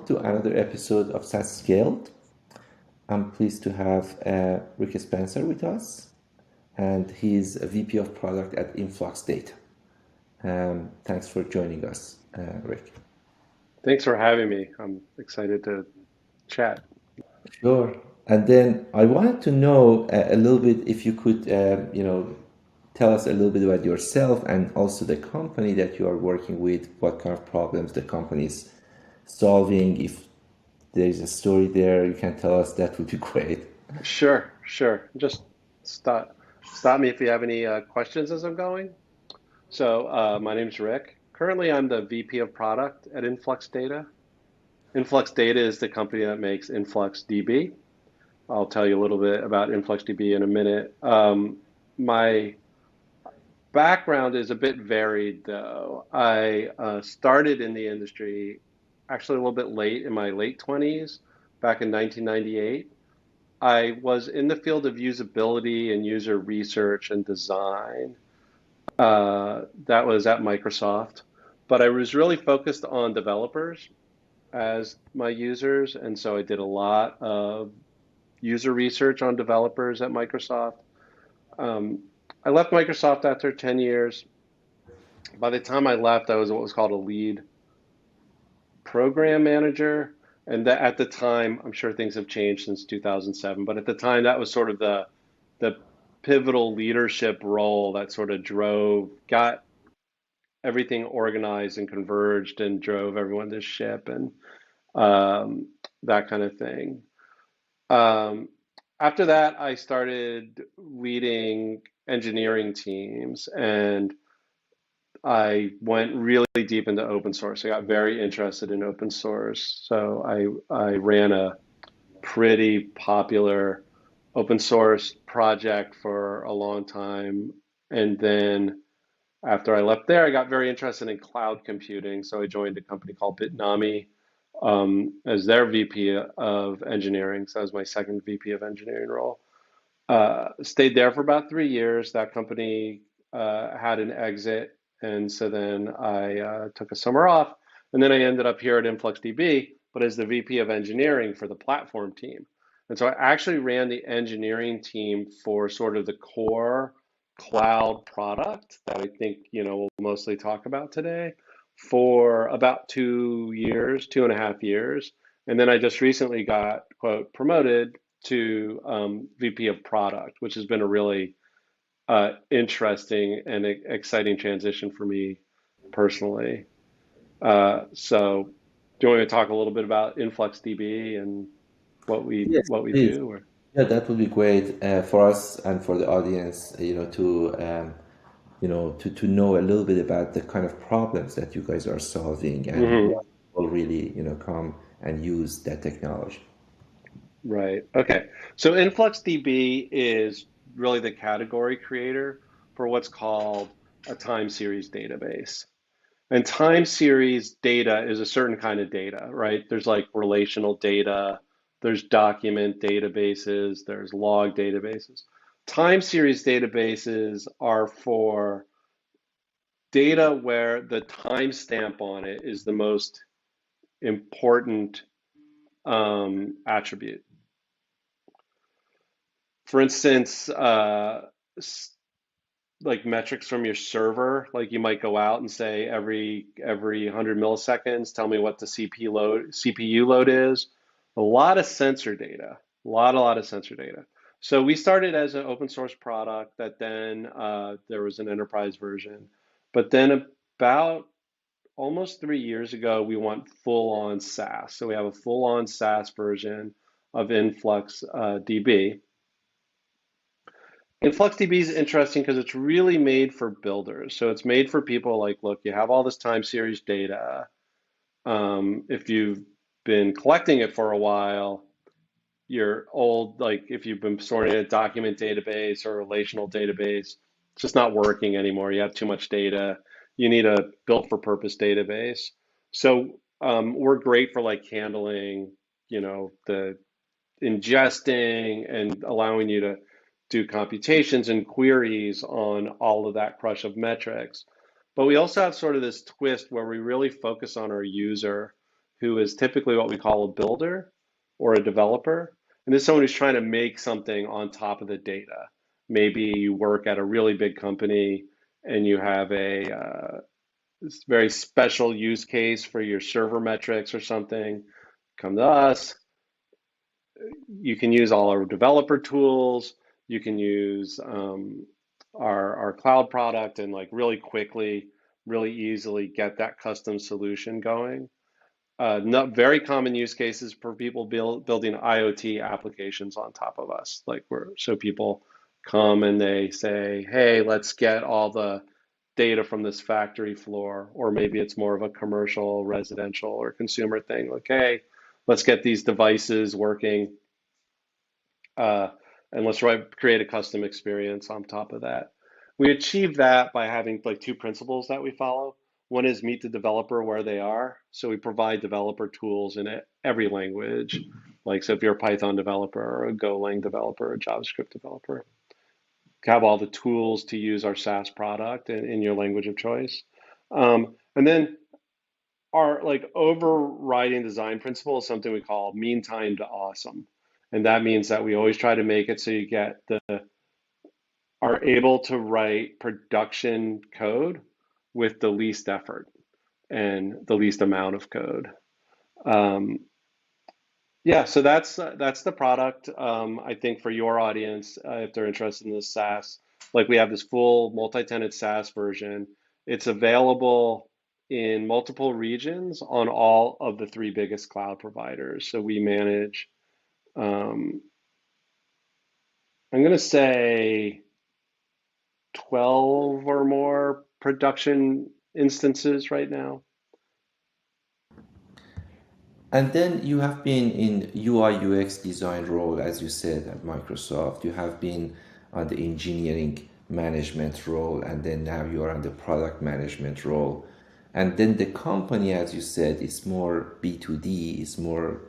to another episode of SaaS Scaled. I'm pleased to have Rick Spencer with us, and he's a VP of Product at InfluxData. Thanks for joining us, Rick. Thanks for having me. I'm excited to chat. Sure. And then I wanted to know a little bit if you could, tell us a little bit about yourself and also the company that you are working with, what kind of problems the company is solving. If there's a story there you can tell us, that would be great. Sure. Just stop me if you have any questions as I'm going. My name's Rick. Currently, I'm the VP of Product at InfluxData. InfluxData is the company that makes InfluxDB. I'll tell you a little bit about InfluxDB in a minute. My background is a bit varied, though. I started in the industry actually a little bit late in my late 20s, back in 1998. I was in the field of usability and user research and design. That was at Microsoft, but I was really focused on developers as my users, and so I did a lot of user research on developers at Microsoft. Um, I left Microsoft after 10 years. By the time I left, I was what was called a lead program manager. And that at the time, I'm sure things have changed since 2007, but at the time, that was sort of the pivotal leadership role that sort of got everything organized and converged and drove everyone to ship and um, that kind of thing. Um, After that, I started leading engineering teams and I went really deep into open source. I got very interested in open source. I ran a pretty popular open source project for a long time. And then after I left there, I got very interested in cloud computing. So I joined a company called Bitnami as their VP of engineering. So that was my second VP of engineering role. Stayed there for about 3 years. That company had an exit, and so then I took a summer off, and then I ended up here at InfluxDB, but as the VP of engineering for the platform team. And so I actually ran the engineering team for sort of the core cloud product that I think we'll mostly talk about today for about 2 years, 2.5 years, and then I just recently got quote promoted to VP of Product, which has been a really interesting and exciting transition for me personally. Do you want me to talk a little bit about InfluxDB and Yes, what we please. do? Or Yeah, that would be great for us and for the audience, to know a little bit about the kind of problems that you guys are solving and Mhm. what will really, come and use that technology. Right. Okay. So InfluxDB is really the category creator for what's called a time series database. And time series data is a certain kind of data, right? There's like relational data, there's document databases, there's log databases. Time series databases are for data where the timestamp on it is the most important attribute. For instance, like metrics from your server, like you might go out and say every 100 milliseconds, tell me what the CPU load is. A lot of sensor data, a lot of sensor data. So we started as an open source product that then there was an enterprise version, but then about almost 3 years ago, we went full on SaaS. So we have a full on SaaS version of Influx DB. InfluxDB is interesting because it's really made for builders. So it's made for people like, look, you have all this time series data. If you've been collecting it for a while, you're old, like if you've been storing in a document database or a relational database, it's just not working anymore. You have too much data. You need a built for purpose database. So we're great for like handling, the ingesting and allowing you to do computations and queries on all of that crush of metrics. But we also have sort of this twist where we really focus on our user. who is typically what we call a builder or a developer. And this is someone who's trying to make something on top of the data. Maybe you work at a really big company and you have a very special use case for your server metrics or something. Come to us. You can use all our developer tools. You can use our cloud product and like really quickly, really easily get that custom solution going. Not very common use cases for people building IoT applications on top of us. Like so people come and they say, hey, let's get all the data from this factory floor, or maybe it's more of a commercial, residential, or consumer thing. Like, hey, let's get these devices working, uh, and let's create a custom experience on top of that. We achieve that by having like two principles that we follow. One is meet the developer where they are. So we provide developer tools in every language. Like, so if you're a Python developer or a Golang developer or a JavaScript developer, have all the tools to use our SaaS product in your language of choice. And then our like overriding design principle is something we call mean time to awesome. And that means that we always try to make it so you get are able to write production code with the least effort and the least amount of code. Um, yeah, so that's the product. I think for your audience, if they're interested in this SaaS, like we have this full multi-tenant SaaS version. It's available in multiple regions on all of the three biggest cloud providers. So we manage, um, I'm going to say 12 or more production instances right now. And then you have been in UI UX design role, as you said, at Microsoft. You have been on the engineering management role, and then now you are on the product management role. And then the company, as you said, is more B2D, is more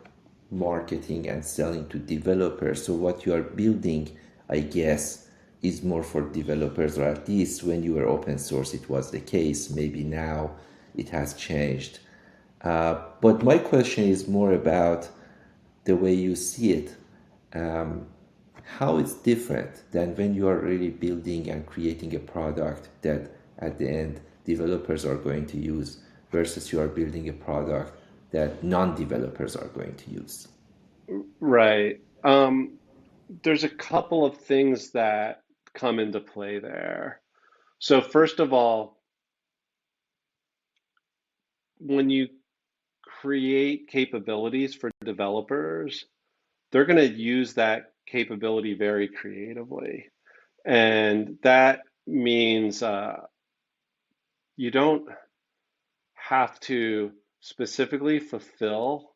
marketing and selling to developers. So what you are building, I guess, is more for developers, or at least when you were open source, it was the case. Maybe now it has changed. But my question is more about the way you see it. Um, how it's different than when you are really building and creating a product that at the end developers are going to use versus you are building a product that non-developers are going to use. Right. There's a couple of things that come into play there. So first of all, when you create capabilities for developers, they're going to use that capability very creatively. And that means you don't have to specifically fulfill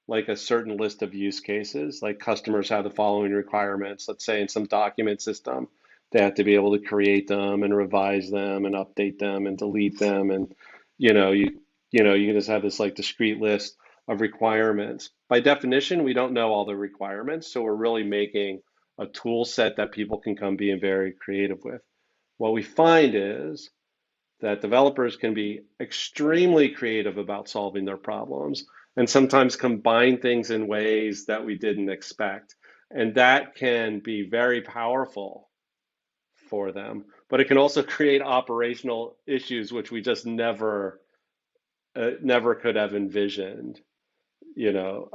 like a certain list of use cases. Like customers have the following requirements. Let's say in some document system, they have to be able to create them and revise them and update them and delete them. And you know, you can just have this like discrete list of requirements. By definition, we don't know all the requirements, so we're really making a tool set that people can come being very creative with. What we find is that developers can be extremely creative about solving their problems and sometimes combine things in ways that we didn't expect. And that can be very powerful for them, but it can also create operational issues which we just never could have envisioned, you know.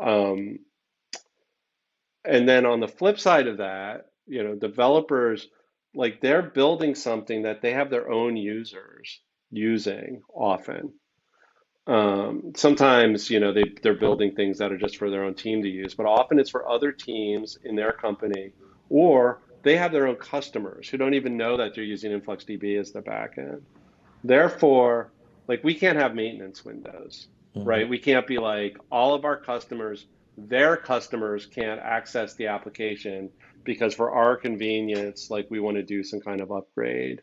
And then on the flip side of that, developers, like they're building something that they have their own users using often. Sometimes, they're building things that are just for their own team to use, but often it's for other teams in their company, or they have their own customers who don't even know that they're using InfluxDB as the backend. Therefore, like we can't have maintenance windows, right? We can't be like all of our customers, their customers can't access the application because for our convenience, like we want to do some kind of upgrade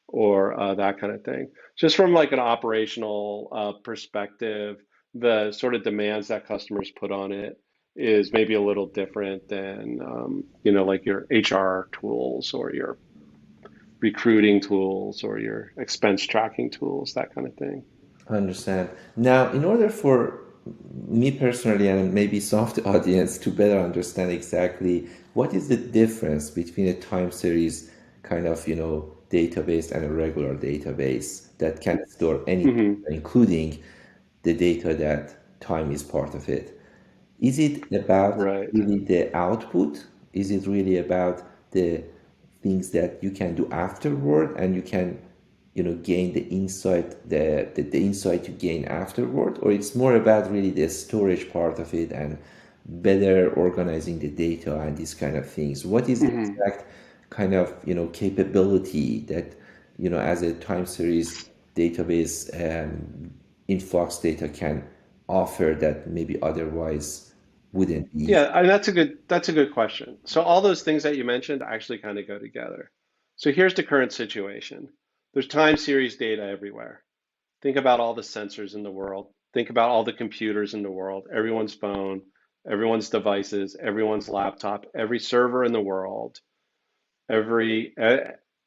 or that kind of thing. Just from like an operational perspective, the sort of demands that customers put on it is maybe a little different than like your HR tools or your recruiting tools or your expense tracking tools, that kind of thing. I understand. Now, in order for me personally, and maybe some of the audience, to better understand exactly what is the difference between a time series kind of, database and a regular database that can store any data, Hmm. including the data that time is part of it. Is it about Right. really the output? Is it really about the things that you can do afterward and you can, gain the insight, the insight you gain afterward? Or it's more about really the storage part of it and better organizing the data and these kind of things? What is the Hmm. exact kind of, capability that, as a time series database, influx data can offer that maybe otherwise wouldn't be? Yeah, and that's a good question. So all those things that you mentioned actually kind of go together. So here's the current situation. There's time series data everywhere. Think about all the sensors in the world. Think about all the computers in the world, everyone's phone, everyone's devices, everyone's laptop, every server in the world, every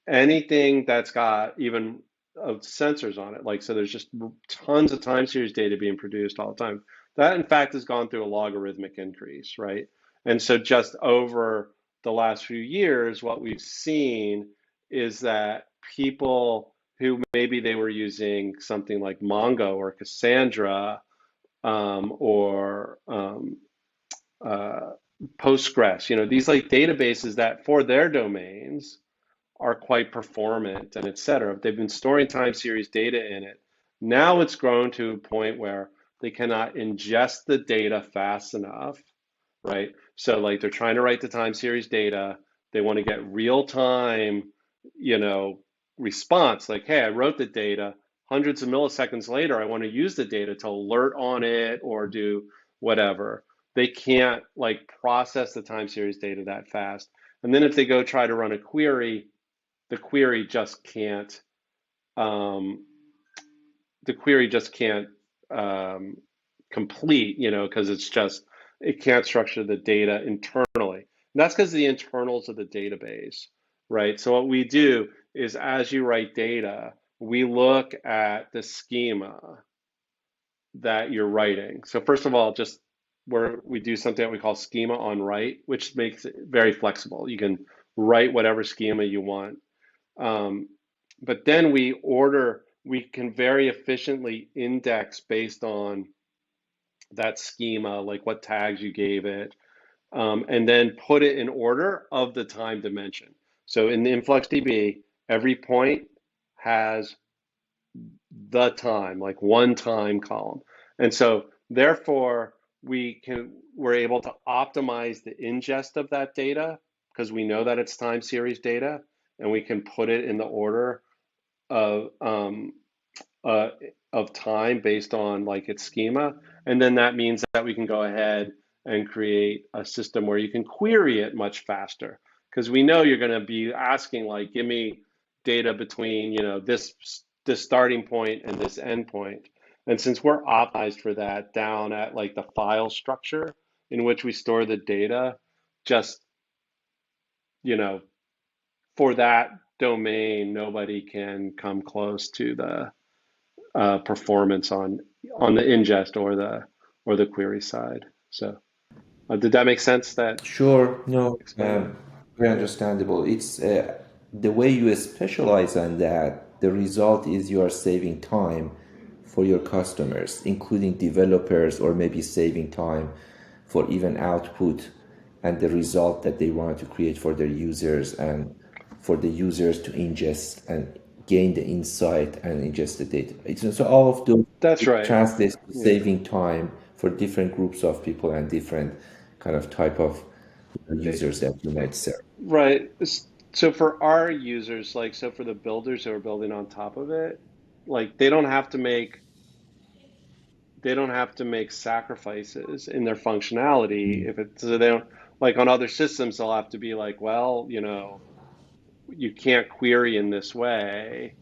anything that's got even of sensors on it. Like, so there's just tons of time series data being produced all the time. That in fact has gone through a logarithmic increase, right? And so just over the last few years, what we've seen is that people who maybe they were using something like Mongo or Cassandra, or uh, Postgres, these like databases that for their domains are quite performant and et cetera. They've been storing time series data in it. Now it's grown to a point where they cannot ingest the data fast enough, right? So like they're trying to write the time series data. They want to get real time, you know, response. Like, hey, I wrote the data. Hundreds of milliseconds later, I want to use the data to alert on it or do whatever. They can't like process the time series data that fast. And then if they go try to run a query, the query just can't um, the query just can't um, complete, because it can't structure the data internally. And that's because of the internals of the database, right? So what we do is as you write data, we look at the schema that you're writing. So first of all, just where we do something that we call schema on write, which makes it very flexible. You can write whatever schema you want. Um, but then we can very efficiently index based on that schema, like what tags you gave it, and then put it in order of the time dimension. So in the InfluxDB, every point has the time, like one time column. And so therefore we're able to optimize the ingest of that data because we know that it's time series data and we can put it in the order of um, uh, of time based on like its schema. And then that means that we can go ahead and create a system where you can query it much faster because we know you're going to be asking like, give me data between, this starting point and this end point. And since we're optimized for that down at like the file structure in which we store the data, just, you know, for that domain, nobody can come close to the performance on the ingest or the query side. So did that make sense? That Sure, no, explain that? very Yeah. understandable. It's the way you specialize on that, the result is you are saving time for your customers, including developers, or maybe saving time for even output and the result that they want to create for their users and for the users to ingest and gain the insight and ingest the data. So all of those, That's it right. translates to Yeah. saving time for different groups of people and different kind of type of users that you might serve. Right. So for our users, like, so for the builders who are building on top of it, like they don't have to make sacrifices in their functionality if it so they don't like on other systems they'll have to be like, well, you can't query in this way,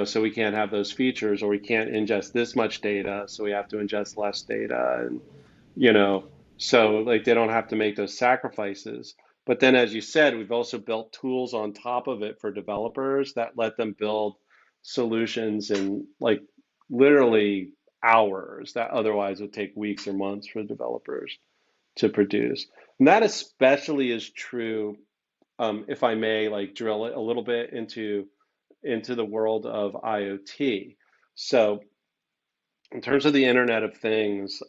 so we can't have those features, or we can't ingest this much data, so we have to ingest less data, and you know, so like they don't have to make those sacrifices. But then, as you said, we've also built tools on top of it for developers that let them build solutions in like literally hours that otherwise would take weeks or months for developers to produce. And that especially is true, if I may, like drill it a little bit into the world of IoT. So in terms of the Internet of Things,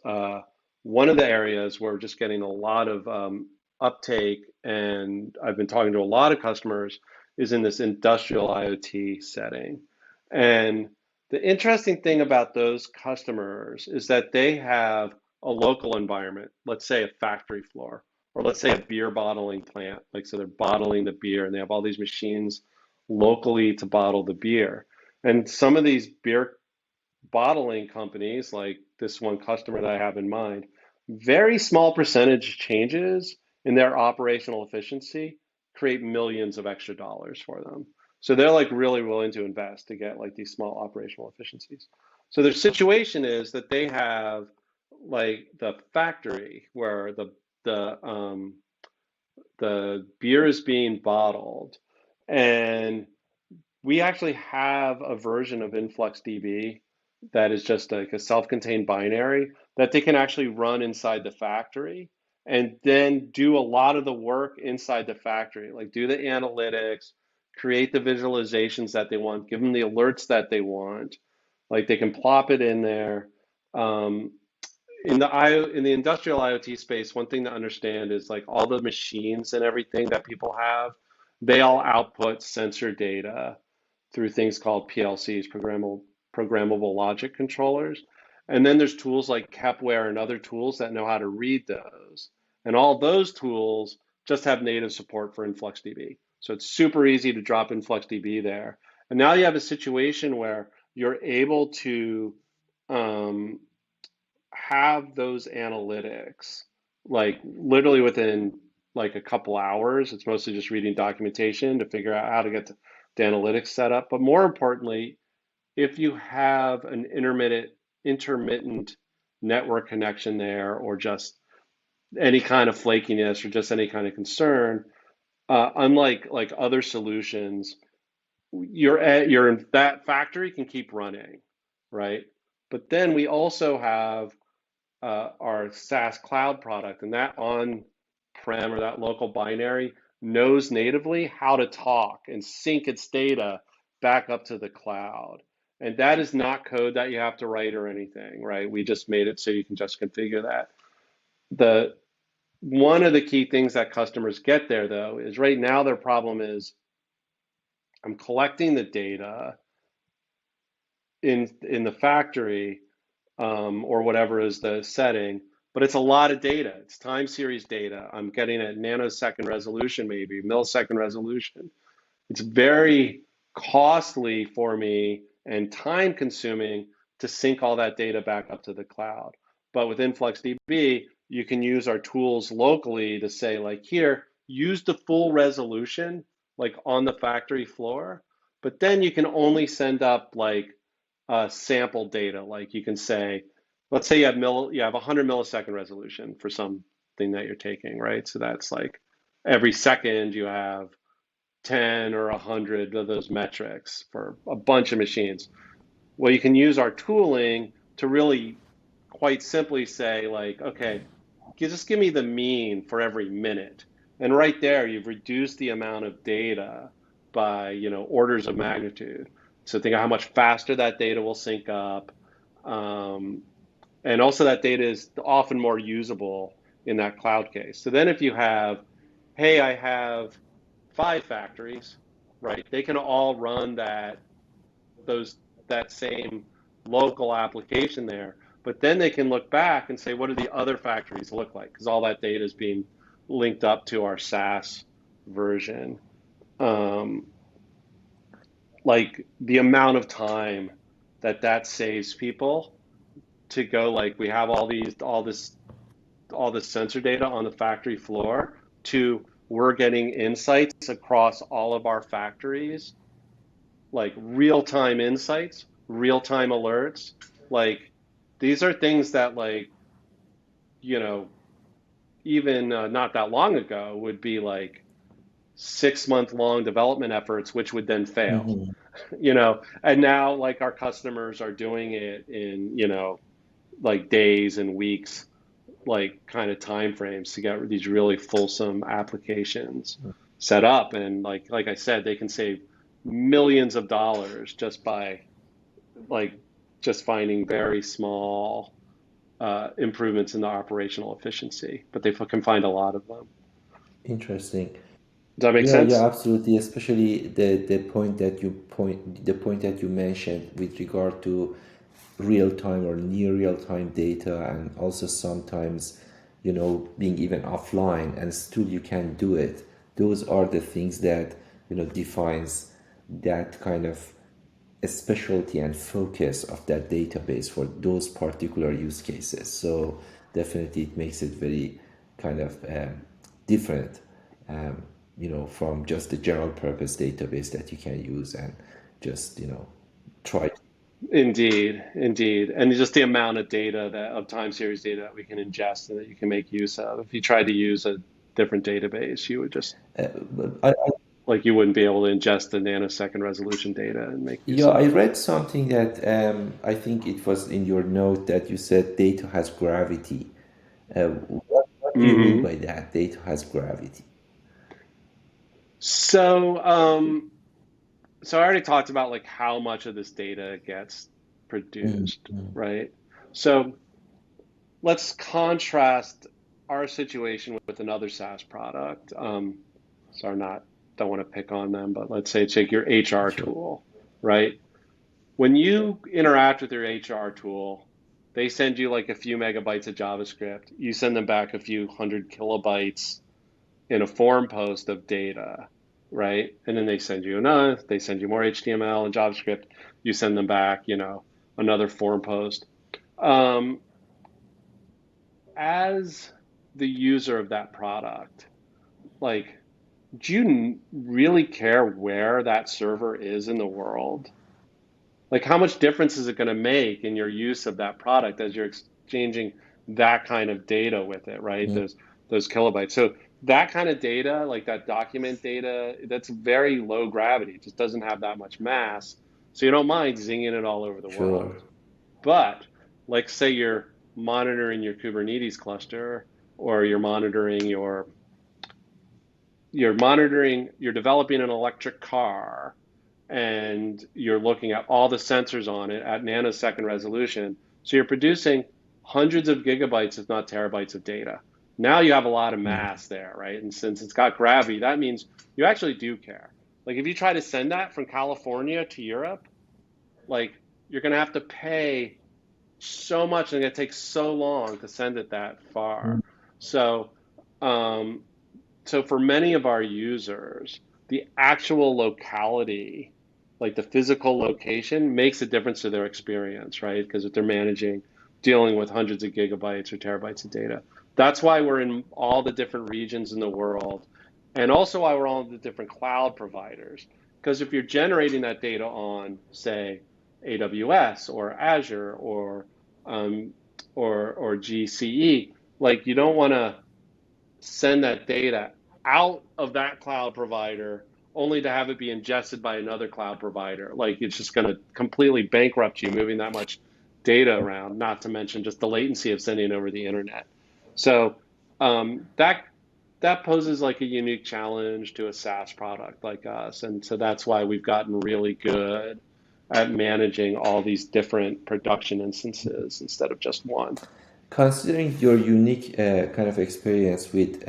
one of the areas where we're just getting a lot of uptake, and I've been talking to a lot of customers, is in this industrial IoT setting. And the interesting thing about those customers is that they have a local environment, let's say a factory floor, or let's say a beer bottling plant. Like, so they're bottling the beer and they have all these machines locally to bottle the beer. And some of these beer bottling companies, like this one customer that I have in mind, very small percentage changes in their operational efficiency create millions of extra dollars for them. So they're like really willing to invest to get like these small operational efficiencies. So their situation is that they have like the factory where the the beer is being bottled, and we actually have a version of InfluxDB that is just like a self-contained binary that they can actually run inside the factory and then do a lot of the work inside the factory, like do the analytics, create the visualizations that they want, give them the alerts that they want. Like they can plop it in there. Um, in the industrial IoT space, one thing to understand is like all the machines and everything that people have, they all output sensor data through things called PLCs, programmable logic controllers. And then there's tools like Kepware and other tools that know how to read those. And all those tools just have native support for InfluxDB. So it's super easy to drop InfluxDB there. And now you have a situation where you're able to um, have those analytics like literally within like a couple hours. It's mostly just reading documentation to figure out how to get the analytics set up. But more importantly, if you have an intermittent network connection there, or just any kind of flakiness or just any kind of concern, unlike like other solutions, you're in that factory can keep running, right? But then we also have our SaaS cloud product, and that on-prem or that local binary knows natively how to talk and sync its data back up to the cloud. And that is not code that you have to write or anything, right? We just made it so you can just configure that. The One of the key things that customers get there though is right now their problem is I'm collecting the data in the factory, or whatever is the setting, but it's a lot of data. It's time series data. I'm getting at nanosecond resolution, maybe millisecond resolution. It's very costly for me and time consuming to sync all that data back up to the cloud. But with InfluxDB, you can use our tools locally to say, like, here, use the full resolution, like on the factory floor, but then you can only send up like sample data. Like you can say, let's say you have 100 millisecond resolution for something that you're taking, right? So that's like every second you have 10 or 100 of those metrics for a bunch of machines. Well, you can use our tooling to really quite simply say, like, okay, just give me the mean for every minute. And right there, you've reduced the amount of data by, orders of magnitude. So think of how much faster that data will sync up. Um, and also that data is often more usable in that cloud case. So then if you have, hey, I have 5 factories, right? They can all run those that same local application there, but then they can look back and say, what do the other factories look like? Because all that data is being linked up to our SaaS version. Um, like the amount of time that saves people to go, like, we have all this sensor data on the factory floor, to we're getting insights across all of our factories, like real-time insights, real-time alerts. Like these are things that, like, you know, even not that long ago would be like 6-month long development efforts, which would then fail, Mhm. and now like our customers are doing it in, like days and weeks, like kind of time frames to get these really fulsome applications set up. And like I said, they can save millions of dollars just by like just finding very small improvements in the operational efficiency, but they can find a lot of them. Interesting. Does that make Yeah, yeah, sense? absolutely. Especially the point that you mentioned with regard to real time or near real time data, and also sometimes, being even offline and still you can do it. Those are the things that, defines that kind of a specialty and focus of that database for those particular use cases. So definitely it makes it very kind of different, um, from just the general purpose database that you can use and just, try. Indeed, indeed. And just the amount of data that of time series data that we can ingest and that you can make use of. If you tried to use a different database, you would just like you wouldn't be able to ingest the nanosecond resolution data and make use Yeah, of I it. read something that I think it was in your note that you said data has gravity. What do you mean Hmm. by that? Data has gravity. So, so I already talked about like how much of this data gets produced, right? So let's contrast our situation with another SaaS product. So I'm not don't want to pick on them, but let's say take your HR Sure. tool, right? When you interact with your HR tool, they send you like a few megabytes of JavaScript. You send them back a few hundred kilobytes in a form post of data, right? And then they send you another, they send you more HTML and JavaScript. You send them back, another form post. Um, as the user of that product, like, do you really care where that server is in the world? Like, how much difference is it going to make in your use of that product as you're exchanging that kind of data with it, right? Those kilobytes. So that kind of data, like that document data, that's very low gravity. It just doesn't have that much mass. So you don't mind zinging it all over the Sure. world. But like say you're monitoring your Kubernetes cluster or you're developing an electric car and you're looking at all the sensors on it at nanosecond resolution. So you're producing hundreds of gigabytes, if not terabytes of data. Now you have a lot of mass there, right? And since it's got gravity, that means you actually do care. Like if you try to send that from California to Europe, like you're going to have to pay so much and it takes so long to send it that far. So, um, so for many of our users, the actual locality, like the physical location, makes a difference to their experience, right? Because if they're dealing with hundreds of gigabytes or terabytes of data. That's why we're in all the different regions in the world, and also why we're all the different cloud providers. Because if you're generating that data on, say, AWS or Azure um, or GCE, like you don't want to send that data out of that cloud provider only to have it be ingested by another cloud provider. Like it's just going to completely bankrupt you moving that much data around, not to mention just the latency of sending it over the internet. So that poses like a unique challenge to a SaaS product like us. And so that's why we've gotten really good at managing all these different production instances instead of just one. Considering your unique kind of experience with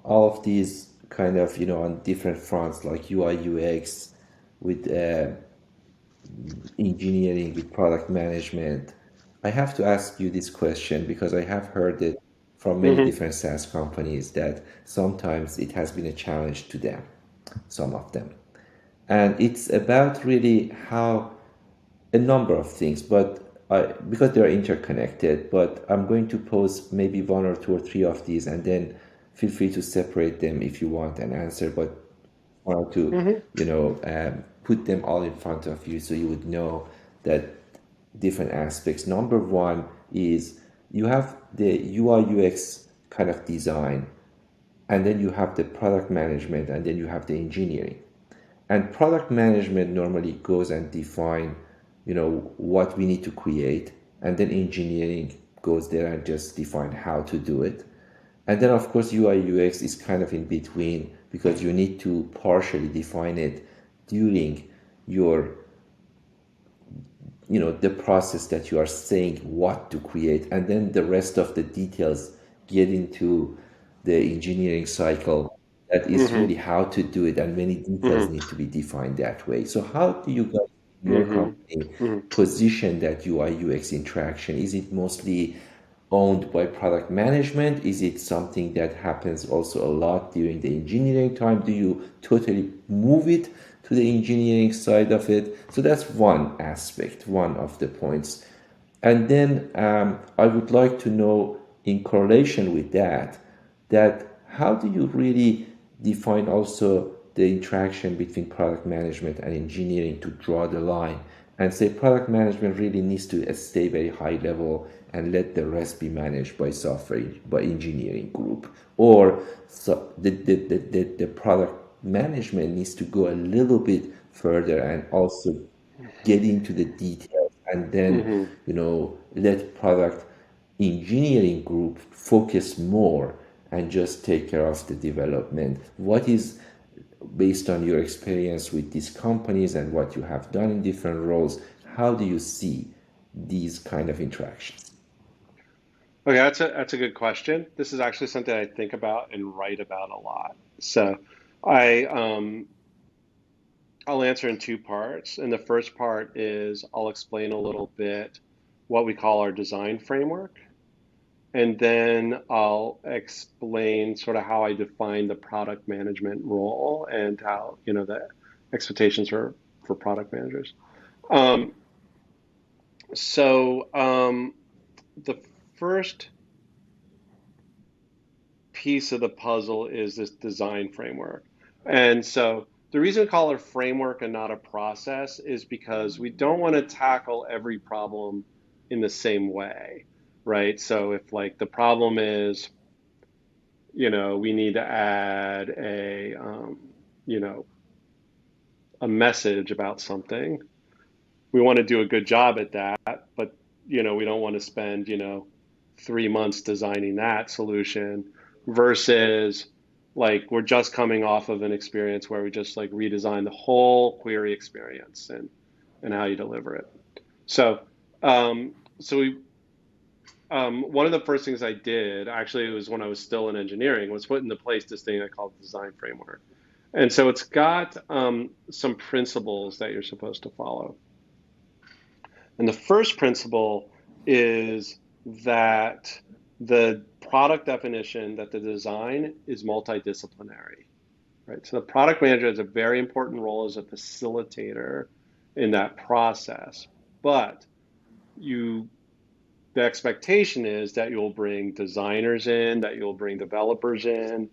all of these kind of, on different fronts like UI, UX, with engineering, with product management, I have to ask you this question because I have heard it from many Hmm. different SaaS companies that sometimes it has been a challenge to them, some of them. And it's about really how a number of things, but because they're interconnected, but I'm going to pose maybe one or two or three of these and then feel free to separate them if you want an answer, but or to, Hmm. put them all in front of you so you would know that different aspects. Number one is you have the UI UX kind of design, and then you have the product management, and then you have the engineering. And product management normally goes and define what we need to create, and then engineering goes there and just define how to do it. And then of course UI UX is kind of in between because you need to partially define it during your the process that you are saying what to create, and then the rest of the details get into the engineering cycle. That is Mm-hmm. really how to do it, and many details Mm-hmm. need to be defined that way. So how do you guys in your Mm-hmm. company Mm-hmm. position that UI UX interaction? Is it mostly owned by product management? Is it something that happens also a lot during the engineering time? Do you totally move it to the engineering side of it? So that's one aspect, one of the points. And then I would like to know, in correlation with that, how do you really define also the interaction between product management and engineering to draw the line and say product management really needs to stay very high level and let the rest be managed by software by engineering group, or so the product management needs to go a little bit further and also get into the details, and then Mm-hmm. let product engineering group focus more and just take care of the development. What is, based on your experience with these companies and what you have done in different roles, how do you see these kind of interactions? Okay, that's a good question. This is actually something I think about and write about a lot. So I I'll answer in two parts. And the first part is I'll explain a little bit what we call our design framework. And then I'll explain sort of how I define the product management role and how, the expectations for product managers. Um, so the first piece of the puzzle is this design framework. And so the reason we call it a framework and not a process is because we don't want to tackle every problem in the same way, right? So if like the problem is, we need to add you know, a message about something, we want to do a good job at that, but we don't want to spend 3 months designing that solution versus like we're just coming off of an experience where we just like redesign the whole query experience and how you deliver it. So so we one of the first things I did, actually, it was when I was still in engineering, was put into place this thing I call the design framework. And so it's got some principles that you're supposed to follow. And the first principle is that the product definition, that the design is multidisciplinary, right? So the product manager has a very important role as a facilitator in that process. But you, the expectation is that you'll bring designers in, that you'll bring developers in,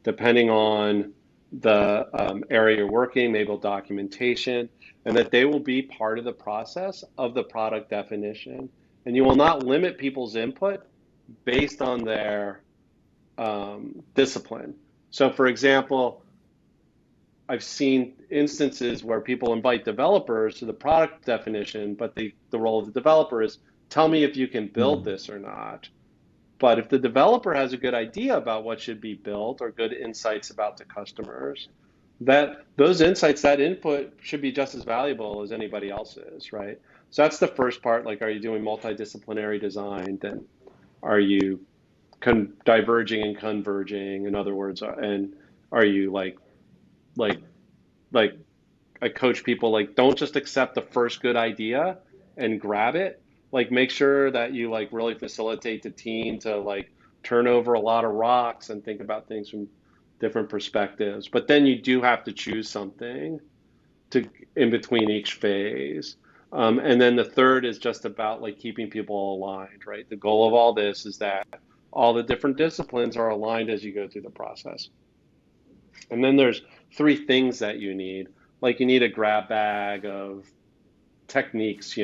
depending on the area you're working, maybe documentation, and that they will be part of the process of the product definition. And you will not limit people's input based on their discipline. So, for example, I've seen instances where people invite developers to the product definition, but the role of the developer is tell me if you can build this or not. But if the developer has a good idea about what should be built or good insights about the customers, that those insights, that input should be just as valuable as anybody else's, right? So that's the first part. Like, are you doing multidisciplinary design? Then are you diverging and converging? In other words, and are you like, like I coach people like don't just accept the first good idea and grab it. Like make sure that you like really facilitate the team to like turn over a lot of rocks and think about things from different perspectives. But then you do have to choose something to in between each phase. And then the third is just about like keeping people aligned, right? The goal of all this is that all the different disciplines are aligned as you go through the process. And then there's three things that you need. Like you need a grab bag of techniques,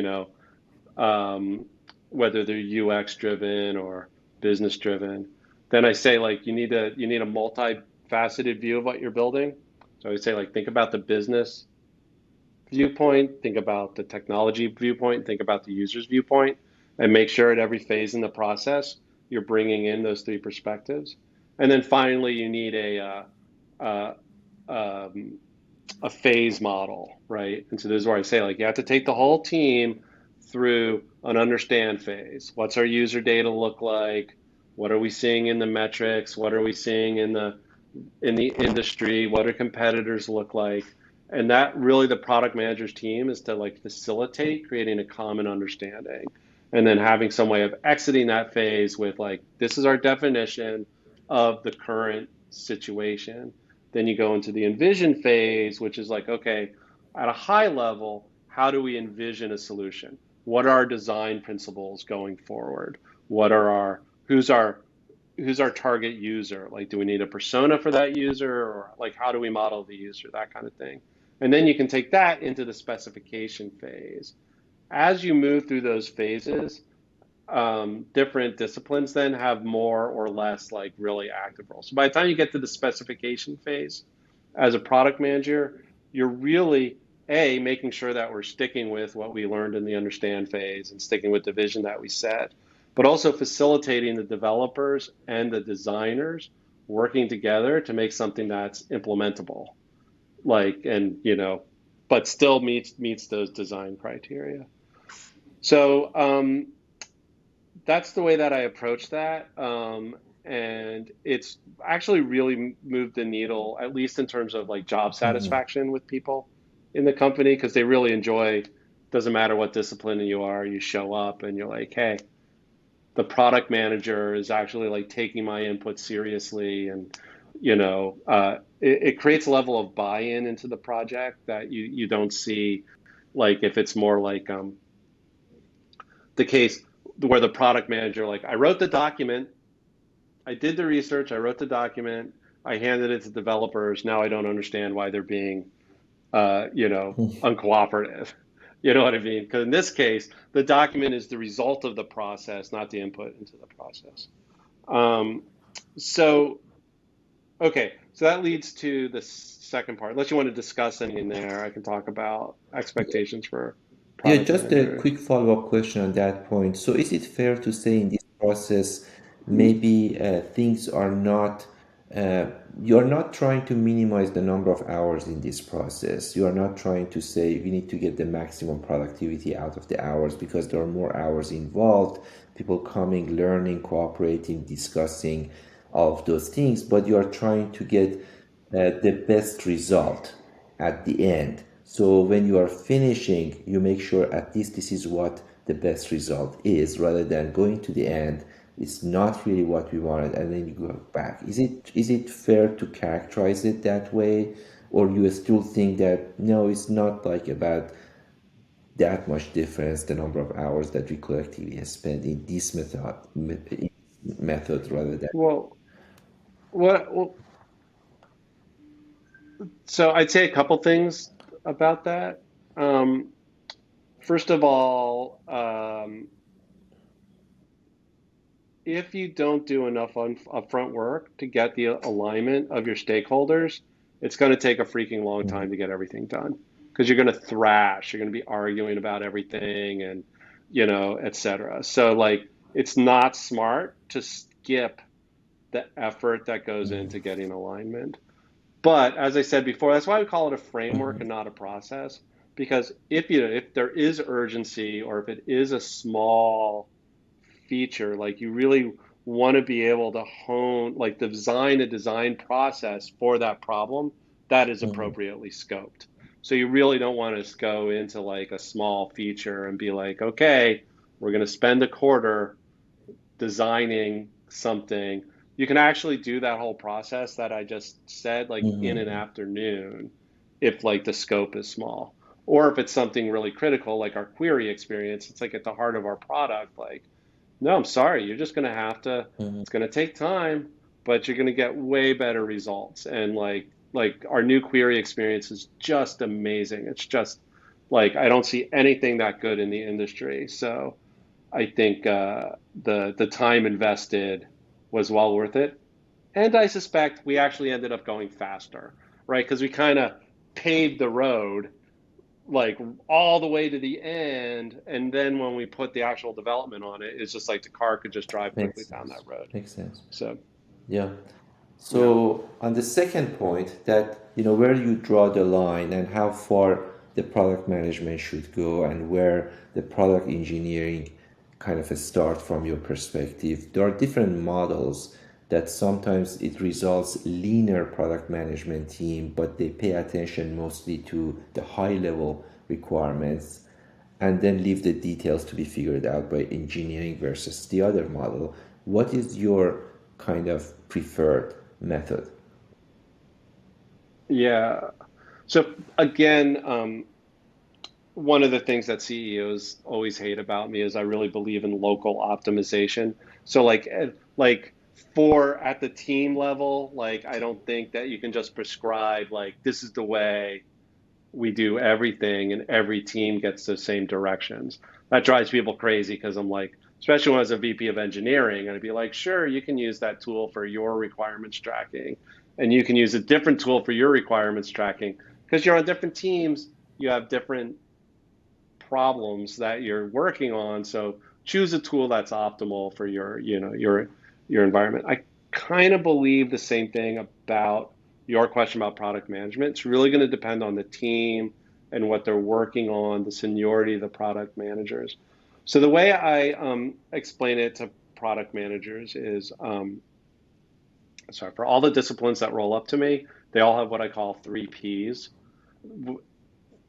um, whether they're UX driven or business driven. Then I say like you need a multifaceted view of what you're building. So I would say like think about the business, viewpoint, think about the technology viewpoint, think about the user's viewpoint, and make sure at every phase in the process you're bringing in those three perspectives. And then finally, you need uh, um, a phase model, right? And so this is where I say, like, you have to take the whole team through an understand phase. What's our user data look like? What are we seeing in the metrics? What are we seeing in the industry? What do competitors look like? And that really the product manager's team is to like facilitate creating a common understanding and then having some way of exiting that phase with like, this is our definition of the current situation. Then you go into the envision phase, which is like, okay, at a high level, how do we envision a solution? What are our design principles going forward? What are who's our target user? Like, do we need a persona for that user, or like how do we model the user, that kind of thing. And then you can take that into the specification phase. As you move through those phases, different disciplines then have more or less like really active roles. So by the time you get to the specification phase, as a product manager, you're really making sure that we're sticking with what we learned in the understand phase and sticking with the vision that we set, but also facilitating the developers and the designers working together to make something that's implementable, like, and but still meets those design criteria. So that's the way that I approach that. And it's actually really moved the needle, at least in terms of like job Mhm. satisfaction with people in the company, because they really enjoy, doesn't matter what discipline you are, you show up and you're like, hey, the product manager is actually like taking my input seriously. And, it creates a level of buy-in into the project that you don't see like if it's more like the case where the product manager, like, I wrote the document, I did the research, I wrote the document, I handed it to developers. Now I don't understand why they're being, uncooperative. You know what I mean? Because in this case, the document is the result of the process, not the input into the process. Um, so, okay, so that leads to the second part. Unless you want to discuss anything there, I can talk about expectations for Yeah, product just a managers. quick follow-up question on that point. So is it fair to say in this process, maybe things are not, uh, you're not trying to minimize the number of hours in this process. You are not trying to say we need to get the maximum productivity out of the hours because there are more hours involved, people coming, learning, cooperating, discussing all of those things, but you are trying to get the best result at the end. So when you are finishing, you make sure at least this is what the best result is, rather than going to the end. It's not really what we wanted, and then you go back. Is it fair to characterize it that way, or you still think that no, it's not like about that much difference the number of hours that we collectively have spent in this method rather than. Well, well, so I'd say a couple things about that. Um, First of all, if you don't do enough upfront work to get the alignment of your stakeholders, it's going to take a freaking long time to get everything done because you're going to thrash, you're going to be arguing about everything and, et cetera. So, like, it's not smart to skip the effort that goes into getting alignment. But as I said before, that's why we call it a framework and not a process. Because if there is urgency or if it is a small feature, like you really want to be able to hone, like design a design process for that problem that is appropriately scoped. So you really don't want to go into like a small feature and be like, okay, we're going to spend a quarter designing something. You can actually do that whole process that I just said like in an afternoon if like the scope is small. Or if it's something really critical like our query experience, it's like at the heart of our product, like, no, I'm sorry, you're just going to have to, it's going to take time, but you're going to get way better results. And like our new query experience is just amazing. It's just like I don't see anything that good in the industry. So I think the time invested was well worth it. And I suspect we actually ended up going faster, right? Because we kind of paved the road like all the way to the end, and then when we put the actual development on it, it's just like the car could just drive quickly Makes down that sense. road. Makes sense. So Yeah. yeah. So on the second point, that where you draw the line and how far the product management should go and where the product engineering kind of start from your perspective. There are different models that sometimes it results leaner product management team, but they pay attention mostly to the high level requirements and then leave the details to be figured out by engineering versus the other model. What is your kind of preferred method? Yeah. So again, one of the things that CEOs always hate about me is I really believe in local optimization. So like for at the team level, like I don't think that you can just prescribe like this is the way we do everything and every team gets the same directions. That drives people crazy because I'm like, especially when I was a VP of engineering, and I'd be like, sure, you can use that tool for your requirements tracking, and you can use a different tool for your requirements tracking because you're on different teams, you have different problems that you're working on. So choose a tool that's optimal for your, your environment. I kind of believe the same thing about your question about product management. It's really going to depend on the team and what they're working on, the seniority of the product managers. So the way I explain it to product managers is, sorry, for all the disciplines that roll up to me, they all have what I call three Ps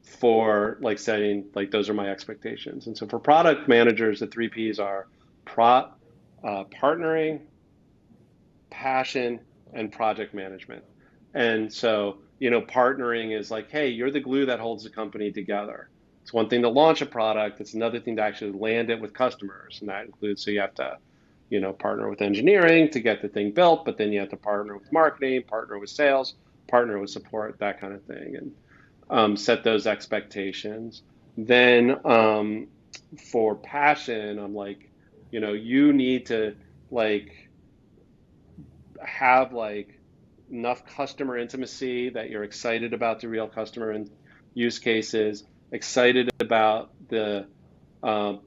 for like setting like those are my expectations. And so for product managers, the three Ps are pro, partnering, passion, and project management. And so, partnering is like, hey, you're the glue that holds the company together. It's one thing to launch a product, it's another thing to actually land it with customers. And that includes, so you have to, partner with engineering to get the thing built, but then you have to partner with marketing, partner with sales, partner with support, that kind of thing. And set those expectations. Then for passion, I'm like, you need to like have like enough customer intimacy that you're excited about the real customer and use cases, excited about the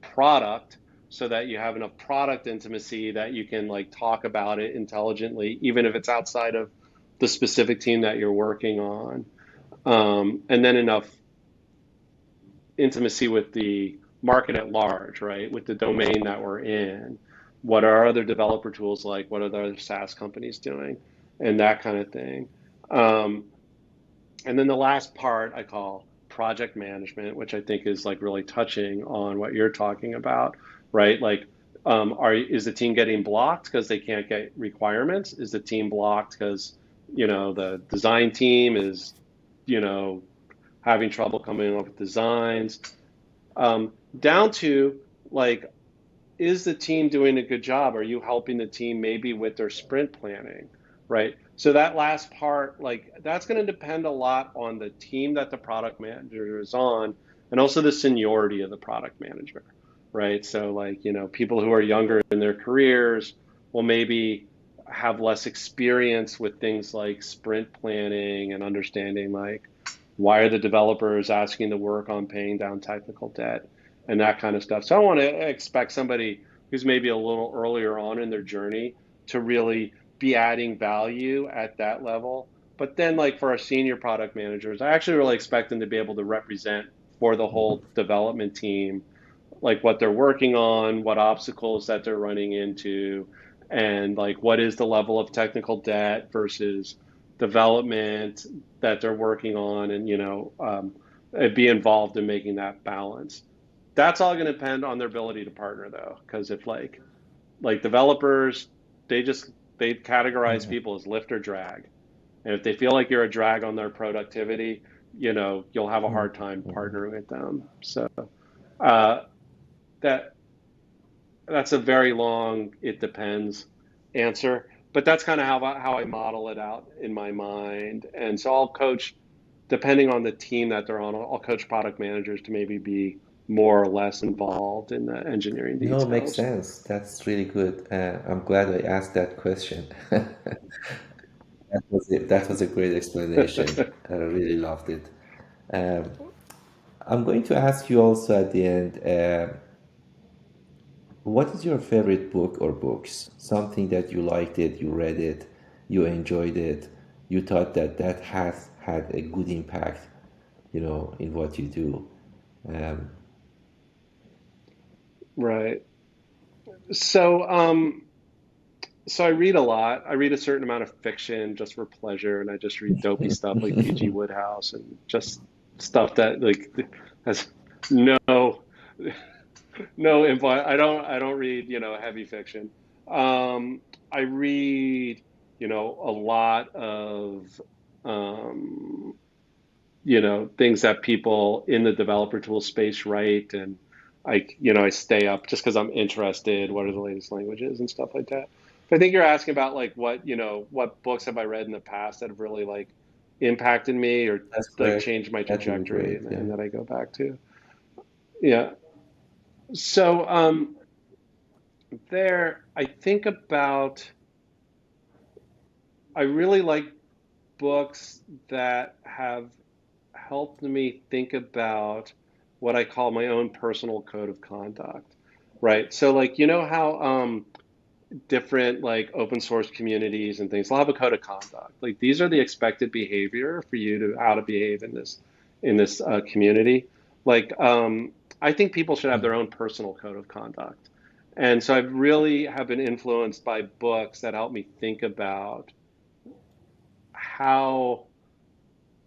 product so that you have enough product intimacy that you can like talk about it intelligently, even if it's outside of the specific team that you're working on. And then enough intimacy with the market at large, right? With the domain that we're in. What are other developer tools like? What are the other SaaS companies doing? And that kind of thing. Um, and then the last part I call project management, which I think is like really touching on what you're talking about, right? Like, is the team getting blocked because they can't get requirements? Is the team blocked because, the design team is, you know, having trouble coming up with designs? Down to like, is the team doing a good job? Are you helping the team maybe with their sprint planning, right? So that last part, like, that's going to depend a lot on the team that the product manager is on, and also the seniority of the product manager, right? So like, people who are younger in their careers will maybe have less experience with things like sprint planning and understanding like why are the developers asking to work on paying down technical debt and that kind of stuff. So I want to expect somebody who's maybe a little earlier on in their journey to really be adding value at that level. But then, like for our senior product managers, I actually really expect them to be able to represent for the whole development team, like what they're working on, what obstacles that they're running into, and like what is the level of technical debt versus development that they're working on, and be involved in making that balance. That's all going to depend on their ability to partner, though, because if like developers, they just they categorize people as lift or drag, and if they feel like you're a drag on their productivity, you'll have a hard time partnering with them. So uh, that that's a very long it depends answer, but that's kind of how I model it out in my mind. And so I'll coach depending on the team that they're on. I'll coach product managers to maybe be more or less involved in the engineering No, makes details. sense. That's really good. I'm glad I asked that question. That was it. That was a great explanation. I really loved it. Um, I'm going to ask you also at the end, what is your favorite book or books? Something that you liked it, you read it, you enjoyed it, you thought that that has had a good impact, in what you do. Um, Right. So, so I read a lot. I read a certain amount of fiction just for pleasure, and I just read dopey stuff like P.G. Wodehouse and just stuff that like has no no info. I don't read, heavy fiction. I read, a lot of um, things that people in the developer tool space write, and I stay up just because I'm interested. What are the latest languages and stuff like that. But I think you're asking about like what books have I read in the past that have really like impacted me or that's like correct. changed my That would be trajectory, great. and, Yeah. and that I go back to. Yeah. So I think about, I really like books that have helped me think about what I call my own personal code of conduct, right? So like, how different like open source communities and things will have a code of conduct. Like these are the expected behavior for you to how to behave in this community. Like I think people should have their own personal code of conduct. And so I really have been influenced by books that help me think about how,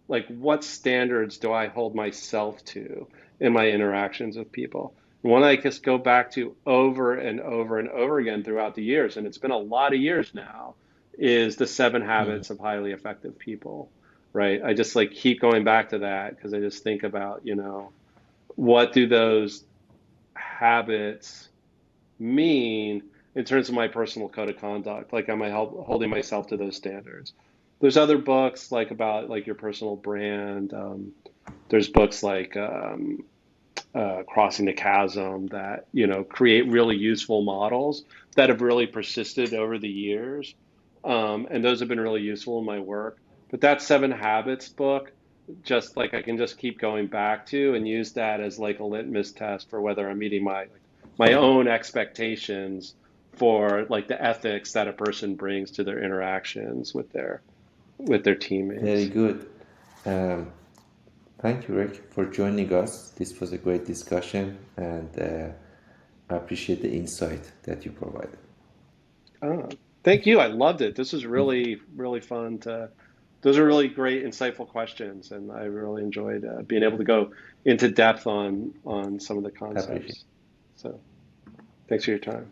like, what standards do I hold myself to in my interactions with people? And one I just go back to over and over and over again throughout the years, and it's been a lot of years now, is the 7 habits of highly effective people, right? I just like keep going back to that because I just think about, what do those habits mean in terms of my personal code of conduct? Like, am I holding myself to those standards? There's other books like about like your personal brand. There's books like Crossing the Chasm that create really useful models that have really persisted over the years, and those have been really useful in my work. But that 7 Habits book, just like I can just keep going back to and use that as like a litmus test for whether I'm meeting my own expectations for like the ethics that a person brings to their interactions with their Very teammates. good. Um, Thank you, Rick, for joining us. This was a great discussion, and I appreciate the insight that you provided. Oh, thank you. I loved it. This is really, really fun to, those are really great, insightful questions, and I really enjoyed being able to go into depth on some of the I appreciate it. concepts. So, thanks for your time.